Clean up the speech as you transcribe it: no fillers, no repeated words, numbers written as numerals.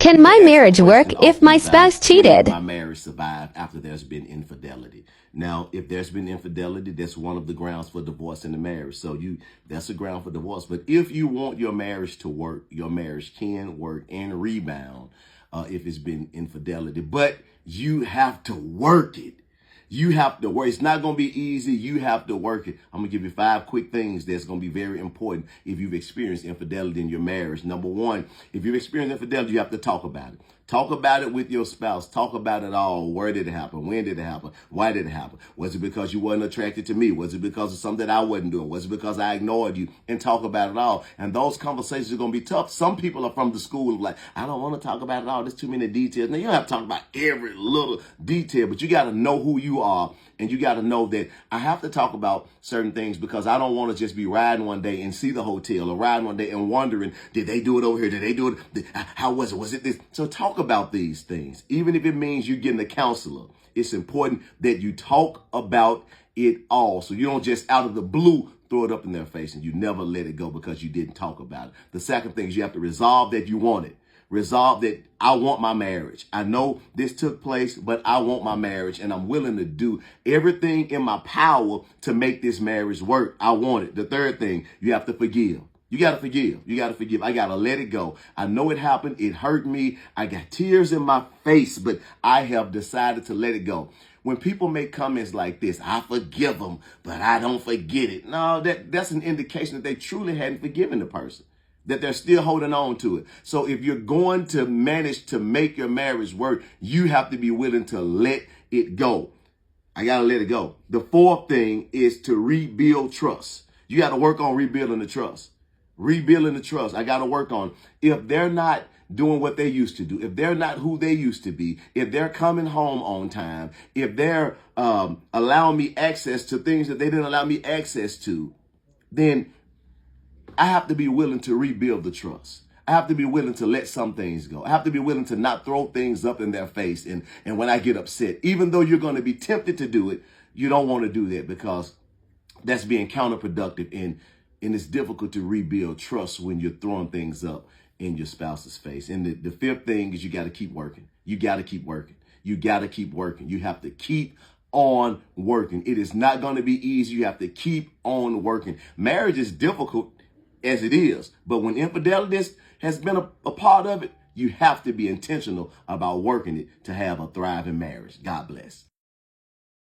Can People my ask the marriage work question if often my about, spouse can cheated? my marriage survive after there's been infidelity? Now, if there's been infidelity, that's one of the grounds for divorce in the marriage. So that's a ground for divorce. But if you want your marriage to work, your marriage can work and rebound if it's been infidelity. But you have to work it. You have to work. It's not going to be easy. You have to work it. I'm going to give you 5 quick things that's going to be very important if you've experienced infidelity in your marriage. Number 1, if you've experienced infidelity, you have to talk about it. Talk about it with your spouse. Talk about it all. Where did it happen? When did it happen? Why did it happen? Was it because you wasn't attracted to me? Was it because of something that I wasn't doing? Was it because I ignored you? And talk about it all. And those conversations are going to be tough. Some people are from the school of like, I don't want to talk about it all. There's too many details. Now, you don't have to talk about every little detail, but you got to know who you are. And you got to know that I have to talk about certain things because I don't want to just be riding one day and see the hotel or riding one day and wondering, did they do it over here? Did they do it? How was it? Was it this? So talk about these things. Even if it means you getting a counselor, it's important that you talk about it all. So you don't just out of the blue throw it up in their face and you never let it go because you didn't talk about it. The second thing is you have to resolve that you want it. Resolve that I want my marriage. I know this took place, but I want my marriage and I'm willing to do everything in my power to make this marriage work. I want it. The third thing, you have to forgive. You got to forgive. You got to forgive. I got to let it go. I know it happened. It hurt me. I got tears in my face, but I have decided to let it go. When people make comments like this, I forgive them, but I don't forget it. No, that's an indication that they truly hadn't forgiven the person, that they're still holding on to it. So if you're going to manage to make your marriage work, you have to be willing to let it go. I got to let it go. The fourth thing is to rebuild trust. You got to work on rebuilding the trust. Rebuilding the trust. I got to work on. If they're not doing what they used to do, if they're not who they used to be, if they're coming home on time, if they're allowing me access to things that they didn't allow me access to, then I have to be willing to rebuild the trust. I have to be willing to let some things go. I have to be willing to not throw things up in their face. And when I get upset, even though you're going to be tempted to do it, you don't want to do that because that's being counterproductive. And it's difficult to rebuild trust when you're throwing things up in your spouse's face. And the fifth thing is you got to keep working. You got to keep working. You got to keep working. You have to keep on working. It is not going to be easy. You have to keep on working. Marriage is difficult as it is, but when infidelity has been a part of it, you have to be intentional about working it to have a thriving marriage. God bless.